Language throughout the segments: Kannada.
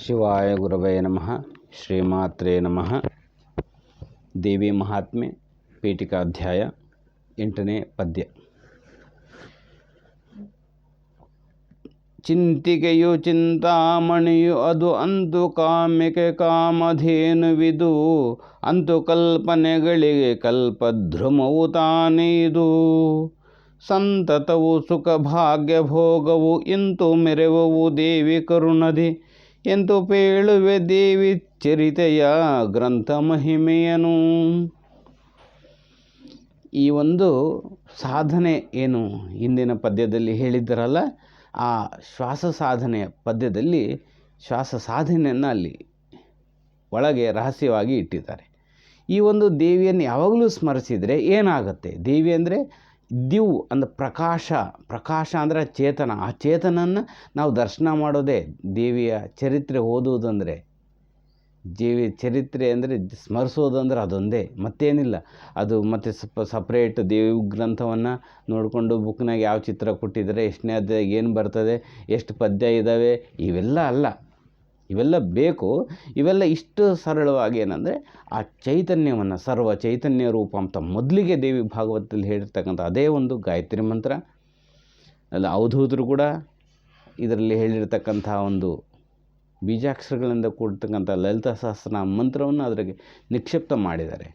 ಶಿವಾಯ ಗುರವೇ ನಮಃ. ಶ್ರೀಮಾತ್ರೇ ನಮಃ. ದೇವಿ ಮಹಾತ್ಮೆ ಪೀಠಿಕಾಧ್ಯಾಯ 8ನೇ ಪದ್ಯ. ಚಿಂತಿಕೆಯು ಚಿಂತಾಮಣಿಯು ಅದು ಅಂತು ಕಾಮಿಕೆ ಕಾಮಧೇನುವಿದು, ಅಂತು ಕಲ್ಪನೆಗಳಿಗೆ ಕಲ್ಪದ್ರುಮವು ತಾನೇದು. ಸಂತತವು ಸುಖ ಭಾಗ್ಯ ಭೋಗವು ಇಂತು ಮೆರೆವವು ದೇವಿ ಕರುಣದಿ, ಎಂತು ಪೇಳುವೆ ದೇವಿ ಚರಿತೆಯ ಗ್ರಂಥ ಮಹಿಮೆಯನು. ಈ ಒಂದು ಸಾಧನೆ ಏನು ಹಿಂದಿನ ಪದ್ಯದಲ್ಲಿ ಹೇಳಿದ್ದರಲ್ಲ, ಆ ಶ್ವಾಸ ಸಾಧನೆಯ ಪದ್ಯದಲ್ಲಿ ಶ್ವಾಸ ಸಾಧನೆಯನ್ನು ಅಲ್ಲಿ ಒಳಗೆ ರಹಸ್ಯವಾಗಿ ಇಟ್ಟಿದ್ದಾರೆ. ಈ ಒಂದು ದೇವಿಯನ್ನು ಯಾವಾಗಲೂ ಸ್ಮರಿಸಿದರೆ ಏನಾಗುತ್ತೆ? ದೇವಿ ಅಂದರೆ ದಿವ್ ಅಂದರೆ ಪ್ರಕಾಶ ಅಂದರೆ ಚೇತನ. ಆ ಚೇತನನ್ನು ನಾವು ದರ್ಶನ ಮಾಡೋದೇ ದೇವಿಯ ಚರಿತ್ರೆ ಓದುವುದಂದರೆ. ದೇವಿಯ ಚರಿತ್ರೆ ಅಂದರೆ ಸ್ಮರಿಸೋದಂದ್ರೆ ಅದೊಂದೇ, ಮತ್ತೇನಿಲ್ಲ. ಅದು ಮತ್ತು ಸಪ್ರೇಟ್ ದೇವಿ ಗ್ರಂಥವನ್ನು ನೋಡಿಕೊಂಡು ಬುಕ್ನಾಗ ಯಾವ ಚಿತ್ರ ಕೊಟ್ಟಿದ್ದಾರೆ, ಎಷ್ಟನೇ ಅಧ್ಯಾಯ ಏನು ಬರ್ತದೆ, ಎಷ್ಟು ಪದ್ಯ ಇದ್ದಾವೆ, ಇವೆಲ್ಲ ಅಲ್ಲ. ಇವೆಲ್ಲ ಬೇಕು. ಇವೆಲ್ಲ ಇಷ್ಟು ಸರಳವಾಗಿ ಏನಂದರೆ ಆ ಚೈತನ್ಯವನ್ನು, ಸರ್ವ ಚೈತನ್ಯ ರೂಪ ಅಂತ ಮೊದಲಿಗೆ ದೇವಿ ಭಾಗವತದಲ್ಲಿ ಹೇಳಿರ್ತಕ್ಕಂಥ ಅದೇ ಒಂದು ಗಾಯತ್ರಿ ಮಂತ್ರ ಅಲ್ಲ. ಅವಧೂತರು ಕೂಡ ಇದರಲ್ಲಿ ಹೇಳಿರ್ತಕ್ಕಂಥ ಒಂದು ಬೀಜಾಕ್ಷರಗಳಿಂದ ಕೂಡಿರ್ತಕ್ಕಂಥ ಲಲಿತಾ ಸಹಸ್ರನಾಮ ಮಂತ್ರವನ್ನು ಅದರಿಗೆ ನಿಕ್ಷಿಪ್ತ ಮಾಡಿದ್ದಾರೆ.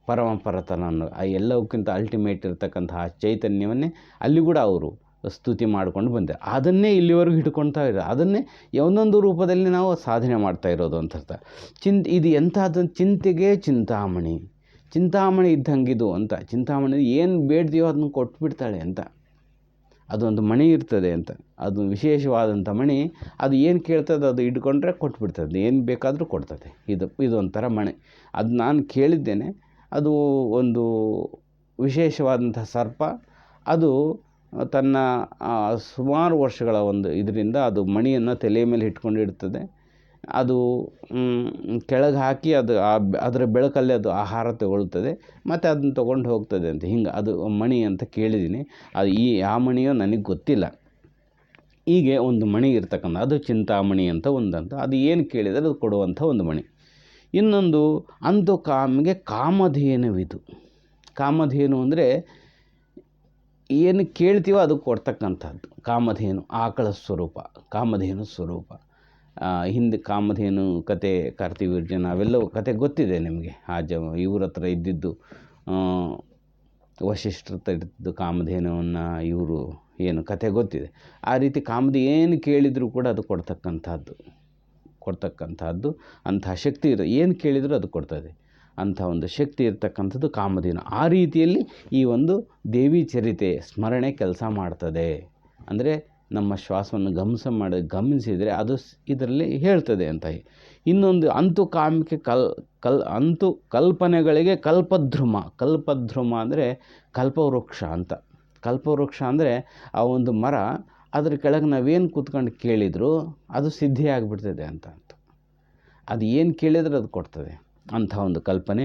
ಪರಮಪರತನನ್ನು ಆ ಎಲ್ಲವಕ್ಕಿಂತ ಅಲ್ಟಿಮೇಟ್ ಇರತಕ್ಕಂತಹ ಚೈತನ್ಯವನ್ನೇ ಅಲ್ಲಿ ಕೂಡ ಅವರು ಸ್ತುತಿ ಮಾಡಿಕೊಂಡು ಬಂದೆ. ಅದನ್ನೇ ಇಲ್ಲಿವರೆಗೂ ಹಿಡ್ಕೊಳ್ತಾ ಇರೋದು, ಅದನ್ನೇ ಒಂದೊಂದು ರೂಪದಲ್ಲಿ ನಾವು ಸಾಧನೆ ಮಾಡ್ತಾ ಇರೋದು ಅಂತ ಅರ್ಥ. ಇದು ಎಂಥದ್ದು? ಚಿಂತೆಗೆ ಚಿಂತಾಮಣಿ ಇದ್ದಂಗಿದು ಅಂತ. ಚಿಂತಾಮಣಿ ಏನು ಬೇಡ್ತೀವೋ ಅದನ್ನು ಕೊಟ್ಬಿಡ್ತಾಳೆ ಅಂತ. ಅದೊಂದು ಮಣಿ ಇರ್ತದೆ ಅಂತ, ಅದು ವಿಶೇಷವಾದಂಥ ಮಣಿ. ಅದು ಏನು ಕೇಳ್ತದೆ ಅದು ಇಟ್ಕೊಂಡ್ರೆ ಕೊಟ್ಬಿಡ್ತದೆ, ಏನು ಬೇಕಾದರೂ ಕೊಡ್ತದೆ. ಇದೊಂಥರ ಮಣಿ. ಅದು ನಾನು ಕೇಳಿದ್ದೇನೆ. ಅದು ಒಂದು ವಿಶೇಷವಾದಂಥ ಸರ್ಪ. ಅದು ತನ್ನ ಸುಮಾರು ವರ್ಷಗಳ ಒಂದು ಇದರಿಂದ ಅದು ಮಣಿಯನ್ನು ತಲೆಯ ಮೇಲೆ ಇಟ್ಕೊಂಡಿರ್ತದೆ. ಅದು ಕೆಳಗೆ ಹಾಕಿ ಅದು ಅದರ ಬೆಳಕಲ್ಲಿ ಅದು ಆಹಾರ ತಗೊಳ್ತದೆ, ಮತ್ತು ಅದನ್ನು ತೊಗೊಂಡು ಹೋಗ್ತದೆ ಅಂತ. ಹಿಂಗೆ ಅದು ಮಣಿ ಅಂತ ಕೇಳಿದ್ದೀನಿ. ಅದು ಯಾವ ಮಣಿಯೋ ನನಗೆ ಗೊತ್ತಿಲ್ಲ. ಹೀಗೆ ಒಂದು ಮಣಿ ಇರ್ತಕ್ಕಂಥ ಅದು ಚಿಂತಾಮಣಿ ಅಂತ ಒಂದಂತ. ಅದು ಏನು ಕೇಳಿದರೆ ಅದು ಕೊಡುವಂಥ ಒಂದು ಮಣಿ. ಇನ್ನೊಂದು ಅಂತು ಕಾಮಿಗೆ ಕಾಮಧೇನುವಿದು. ಕಾಮಧೇನು ಅಂದರೆ ಏನು ಕೇಳ್ತೀವೋ ಅದು ಕೊಡ್ತಕ್ಕಂಥದ್ದು. ಕಾಮಧೇನು ಆಕಳ ಸ್ವರೂಪ, ಕಾಮಧೇನು ಸ್ವರೂಪ. ಹಿಂದೆ ಕಾಮಧೇನು ಕತೆ, ಕಾರ್ತಿವೀರ್ಜನ ಅವೆಲ್ಲವೂ ಕತೆ ಗೊತ್ತಿದೆ ನಿಮಗೆ. ಇವ್ರ ಹತ್ರ ಇದ್ದಿದ್ದು, ವಶಿಷ್ಠರ ಹತ್ರ ಇದ್ದಿದ್ದು ಕಾಮಧೇನುವನ್ನು ಇವರು ಏನು ಕತೆ ಗೊತ್ತಿದೆ. ಆ ರೀತಿ ಏನು ಕೇಳಿದರೂ ಕೂಡ ಅದು ಕೊಡ್ತಕ್ಕಂಥದ್ದು ಅಂತಹ ಶಕ್ತಿ ಇರೋ. ಏನು ಕೇಳಿದರೂ ಅದು ಕೊಡ್ತದೆ ಅಂಥ ಒಂದು ಶಕ್ತಿ ಇರತಕ್ಕಂಥದ್ದು ಕಾಮಧೇನು. ಆ ರೀತಿಯಲ್ಲಿ ಈ ಒಂದು ದೇವಿ ಚರಿತೆ ಸ್ಮರಣೆ ಕೆಲಸ ಮಾಡ್ತದೆ. ಅಂದರೆ ನಮ್ಮ ಶ್ವಾಸವನ್ನು ಗಮನಿಸಿದರೆ ಅದು ಇದರಲ್ಲಿ ಹೇಳ್ತದೆ ಅಂತ. ಇನ್ನೊಂದು ಅಂತು ಕಾಮಿಕೆ ಅಂತು ಕಲ್ಪನೆಗಳಿಗೆ ಕಲ್ಪದ್ರುಮ ಅಂದರೆ ಕಲ್ಪವೃಕ್ಷ ಅಂತ. ಕಲ್ಪವೃಕ್ಷ ಅಂದರೆ ಆ ಒಂದು ಮರ, ಅದ್ರ ಕೆಳಗೆ ನಾವೇನು ಕೂತ್ಕೊಂಡು ಕೇಳಿದರೂ ಅದು ಸಿದ್ಧಿ ಆಗಿಬಿಡ್ತದೆ ಅಂತ. ಅದು ಏನು ಕೇಳಿದ್ರೆ ಅದು ಕೊಡ್ತದೆ ಅಂಥ ಒಂದು ಕಲ್ಪನೆ.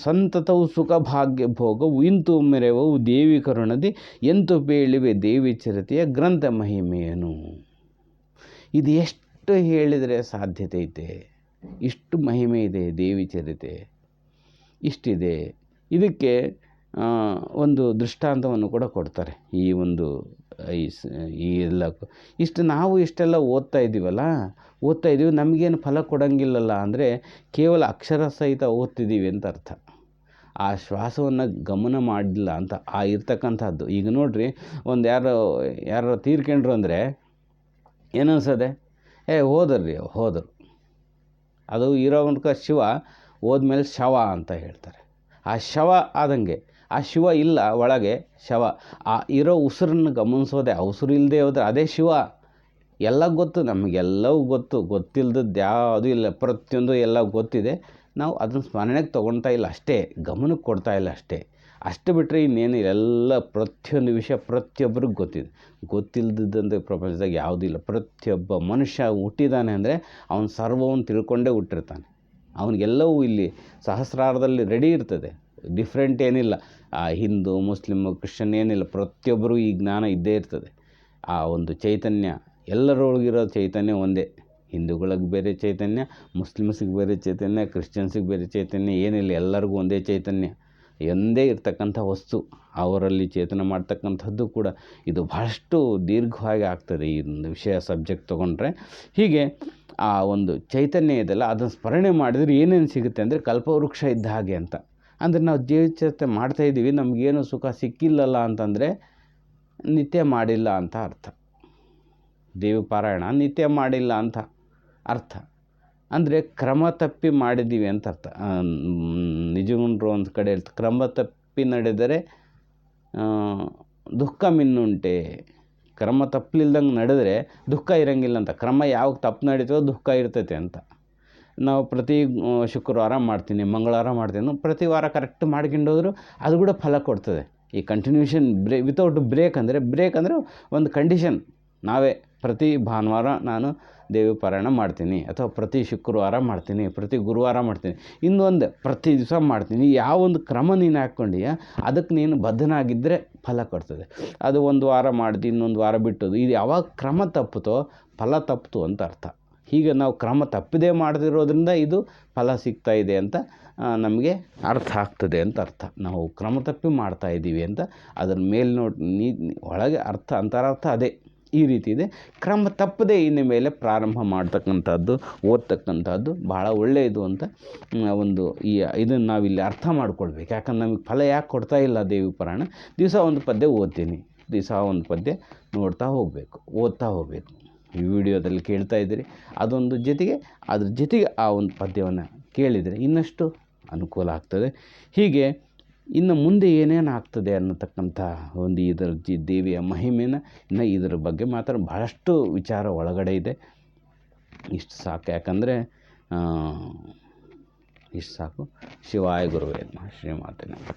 ಸಂತತವು ಸುಖ ಭಾಗ್ಯ ಭೋಗವು ಇಂತು ಮೆರೆವವು ದೇವಿ ಕರುಣದಿ, ಎಂತು ಪೇಳಿವೆ ದೇವಿ ಚರಿತೆಯ ಗ್ರಂಥ ಮಹಿಮೆಯನು. ಇದು ಎಷ್ಟು ಹೇಳಿದರೆ ಸಾಧ್ಯತೆ ಐತೆ, ಇಷ್ಟು ಮಹಿಮೆ ಇದೆ ದೇವಿ ಚರಿತೆ, ಇಷ್ಟಿದೆ. ಇದಕ್ಕೆ ಒಂದು ದೃಷ್ಟಾಂತವನ್ನು ಕೂಡ ಕೊಡ್ತಾರೆ. ಈ ಒಂದು ಈ ನಾವು ಇಷ್ಟೆಲ್ಲ ಓದ್ತಾ ಇದ್ದೀವಿ, ನಮಗೇನು ಫಲ ಕೊಡೋಂಗಿಲ್ಲಲ್ಲ ಅಂದರೆ ಕೇವಲ ಅಕ್ಷರ ಸಹಿತ ಓದ್ತಿದ್ದೀವಿ ಅಂತ ಅರ್ಥ. ಆ ಶ್ವಾಸವನ್ನು ಗಮನ ಮಾಡಿಲ್ಲ ಅಂತ ಇರ್ತಕ್ಕಂಥದ್ದು. ಈಗ ನೋಡ್ರಿ, ಒಂದು ಯಾರೋ ತೀರ್ಕೊಂಡ್ರು ಅಂದರೆ ಏನನ್ಸದೆ? ಹೋದರು. ಅದು ಇರೋವಂಥ ಶಿವ ಹೋದ್ಮೇಲೆ ಶವ ಅಂತ ಹೇಳ್ತಾರೆ. ಆ ಶವ ಆದಂಗೆ ಆ ಶಿವ ಇಲ್ಲ ಒಳಗೆ, ಶವ. ಆ ಇರೋ ಉಸಿರನ್ನು ಗಮನಿಸೋದೆ. ಆ ಉಸಿರು ಇಲ್ಲದೆ ಹೋದರೆ ಅದೇ ಶಿವ. ಎಲ್ಲ ಗೊತ್ತು, ನಮಗೆಲ್ಲವೂ ಗೊತ್ತಿಲ್ಲದದ್ದು ಯಾವುದೂ ಇಲ್ಲ. ಪ್ರತಿಯೊಂದು ಎಲ್ಲ ಗೊತ್ತಿದೆ, ನಾವು ಅದನ್ನು ಸ್ಮರಣೆಗೆ ತೊಗೊಳ್ತಾ ಇಲ್ಲ ಅಷ್ಟೇ, ಗಮನಕ್ಕೆ ಕೊಡ್ತಾ ಇಲ್ಲ ಅಷ್ಟೇ. ಅಷ್ಟು ಬಿಟ್ಟರೆ ಇನ್ನೇನು ಎಲ್ಲ ಪ್ರತಿಯೊಂದು ವಿಷಯ ಪ್ರತಿಯೊಬ್ಬರಿಗೂ ಗೊತ್ತಿಲ್ಲದಂತೆ ಪ್ರಪಂಚದಾಗ ಯಾವುದೂ ಇಲ್ಲ. ಪ್ರತಿಯೊಬ್ಬ ಮನುಷ್ಯ ಹುಟ್ಟಿದಾನೆ ಅಂದರೆ ಅವನು ಸರ್ವವನ್ನು ತಿಳ್ಕೊಂಡೇ ಹುಟ್ಟಿರ್ತಾನೆ. ಅವನಿಗೆಲ್ಲವೂ ಇಲ್ಲಿ ಸಹಸ್ರಾರದಲ್ಲಿ ರೆಡಿ ಇರ್ತದೆ. ಡಿಫ್ರೆಂಟ್ ಏನಿಲ್ಲ. ಹಿಂದೂ, ಮುಸ್ಲಿಮು, ಕ್ರಿಶ್ಚಿಯನ್ ಏನಿಲ್ಲ. ಪ್ರತಿಯೊಬ್ಬರೂ ಈ ಜ್ಞಾನ ಇದ್ದೇ ಇರ್ತದೆ. ಆ ಒಂದು ಚೈತನ್ಯ, ಎಲ್ಲರೊಳಗಿರೋ ಚೈತನ್ಯ ಒಂದೇ. ಹಿಂದೂಗಳಿಗೆ ಬೇರೆ ಚೈತನ್ಯ, ಮುಸ್ಲಿಮ್ಸಿಗೆ ಬೇರೆ ಚೈತನ್ಯ, ಕ್ರಿಶ್ಚಿಯನ್ಸಿಗೆ ಬೇರೆ ಚೈತನ್ಯ ಏನಿಲ್ಲ, ಎಲ್ಲರಿಗೂ ಒಂದೇ ಚೈತನ್ಯ, ಒಂದೇ ಇರ್ತಕ್ಕಂಥ ವಸ್ತು. ಅವರಲ್ಲಿ ಚೇತನ ಮಾಡ್ತಕ್ಕಂಥದ್ದು ಕೂಡ ಇದು ಬಹಳಷ್ಟು ದೀರ್ಘವಾಗಿ ಆಗ್ತದೆ ಈ ಒಂದು ವಿಷಯ ಸಬ್ಜೆಕ್ಟ್ ತೊಗೊಂಡ್ರೆ. ಹೀಗೆ ಆ ಒಂದು ಚೈತನ್ಯ ಇದೆಲ್ಲ ಅದನ್ನು ಸ್ಮರಣೆ ಮಾಡಿದರೆ ಏನೇನು ಸಿಗುತ್ತೆ ಅಂದರೆ ಕಲ್ಪವೃಕ್ಷ ಇದ್ದ ಹಾಗೆ ಅಂತ. ಅಂದರೆ ನಾವು ಜೀವಚರಿತ್ರೆ ಮಾಡ್ತಾಯಿದ್ದೀವಿ, ನಮಗೇನು ಸುಖ ಸಿಕ್ಕಿಲ್ಲಲ್ಲ ಅಂತಂದರೆ ನಿತ್ಯ ಮಾಡಿಲ್ಲ ಅಂತ ಅರ್ಥ. ದೇವಿ ಪಾರಾಯಣ ನಿತ್ಯ ಮಾಡಿಲ್ಲ ಅಂತ ಅರ್ಥ. ಅಂದರೆ ಕ್ರಮ ತಪ್ಪಿ ಮಾಡಿದ್ದೀವಿ ಅಂತ ಅರ್ಥ. ನಿಜಗುಂಡ್ರು ಒಂದು ಕಡೆ ಕ್ರಮ ತಪ್ಪಿ ನಡೆದರೆ ದುಃಖ ಮಿನ್ನುಂಟೆ. ಕ್ರಮ ತಪ್ಪಲಿಲ್ದಂಗೆ ನಡೆದರೆ ದುಃಖ ಇರೋಂಗಿಲ್ಲ ಅಂತ. ಕ್ರಮ ಯಾವಾಗ ತಪ್ಪು ನಡೀತೋ ದುಃಖ ಇರ್ತೈತೆ ಅಂತ. ನಾವು ಪ್ರತಿ ಶುಕ್ರವಾರ ಮಾಡ್ತೀನಿ, ಮಂಗಳವಾರ ಮಾಡ್ತೀನಿ, ಪ್ರತಿ ವಾರ ಕರೆಕ್ಟ್ ಮಾಡ್ಕೊಂಡೋದ್ರು ಅದು ಕೂಡ ಫಲ ಕೊಡ್ತದೆ. ಈ ಕಂಟಿನ್ಯೂಷನ್ ವಿತೌಟ್ ಬ್ರೇಕ್ ಅಂದರೆ ಒಂದು ಕಂಡೀಷನ್. ನಾವೇ ಪ್ರತಿ ಭಾನುವಾರ ನಾನು ದೇವಿ ಪಾರಾಯಣ ಮಾಡ್ತೀನಿ, ಅಥವಾ ಪ್ರತಿ ಶುಕ್ರವಾರ ಮಾಡ್ತೀನಿ, ಪ್ರತಿ ಗುರುವಾರ ಮಾಡ್ತೀನಿ, ಇನ್ನೊಂದು ಪ್ರತಿ ದಿವಸ ಮಾಡ್ತೀನಿ. ಯಾವೊಂದು ಕ್ರಮ ನೀನು ಹಾಕ್ಕೊಂಡಿಯ ಅದಕ್ಕೆ ನೀನು ಬದ್ಧನಾಗಿದ್ದರೆ ಫಲ ಕೊಡ್ತದೆ. ಅದು ಒಂದು ವಾರ ಮಾಡಿದ್ದು ಇನ್ನೊಂದು ವಾರ ಬಿಟ್ಟೋದು, ಇದು ಯಾವಾಗ ಕ್ರಮ ತಪ್ಪುತ್ತೋ ಫಲ ತಪ್ಪಿತು ಅಂತ ಅರ್ಥ. ಹೀಗೆ ನಾವು ಕ್ರಮ ತಪ್ಪದೇ ಮಾಡದಿರೋದ್ರಿಂದ ಇದು ಫಲ ಸಿಗ್ತಾ ಇದೆ ಅಂತ ನಮಗೆ ಅರ್ಥ ಆಗ್ತದೆ ಅಂತ ಅರ್ಥ. ನಾವು ಕ್ರಮ ತಪ್ಪಿ ಮಾಡ್ತಾಯಿದ್ದೀವಿ ಅಂತ ಅದರ ಒಳಗೆ ಅರ್ಥ, ಅಂತರಾರ್ಥ ಅದೇ ಈ ರೀತಿ ಇದೆ. ಕ್ರಮ ತಪ್ಪದೇ ಇನ್ನು ಮೇಲೆ ಪ್ರಾರಂಭ ಮಾಡ್ತಕ್ಕಂಥದ್ದು, ಓದ್ತಕ್ಕಂಥದ್ದು ಭಾಳ ಒಳ್ಳೆಯದು ಅಂತ ಒಂದು ಇದನ್ನು ನಾವಿಲ್ಲಿ ಅರ್ಥ ಮಾಡ್ಕೊಳ್ಬೇಕು. ಯಾಕಂದ್ರೆ ನಮಗೆ ಫಲ ಯಾಕೆ ಕೊಡ್ತಾ ಇಲ್ಲ ದೇವಿ ಪುರಾಣ? ದಿವಸ ಒಂದು ಪದ್ಯ ಓದ್ತೀನಿ, ದಿವಸ ಒಂದು ಪದ್ಯ ನೋಡ್ತಾ ಹೋಗಬೇಕು, ಓದ್ತಾ ಹೋಗಬೇಕು. ಈ ವಿಡಿಯೋದಲ್ಲಿ ಕೇಳ್ತಾ ಇದ್ದೀರಿ, ಅದೊಂದು ಅದ್ರ ಜೊತೆಗೆ ಆ ಒಂದು ಪದ್ಯವನ್ನು ಕೇಳಿದರೆ ಇನ್ನಷ್ಟು ಅನುಕೂಲ ಆಗ್ತದೆ. ಹೀಗೆ ಇನ್ನು ಮುಂದೆ ಏನೇನು ಆಗ್ತದೆ ಅನ್ನತಕ್ಕಂಥ ಒಂದು ಇದರ ದೇವಿಯ ಮಹಿಮೆನ ಇನ್ನು ಇದರ ಬಗ್ಗೆ ಮಾತ್ರ ಭಾಳಷ್ಟು ವಿಚಾರ ಒಳಗಡೆ ಇದೆ. ಇಷ್ಟು ಸಾಕು. ಯಾಕಂದರೆ ಇಷ್ಟು ಸಾಕು. ಶಿವಾಯ ಗುರುವೇ ನಮಃ. ಶ್ರೀಮಾತೆ ನಮಃ.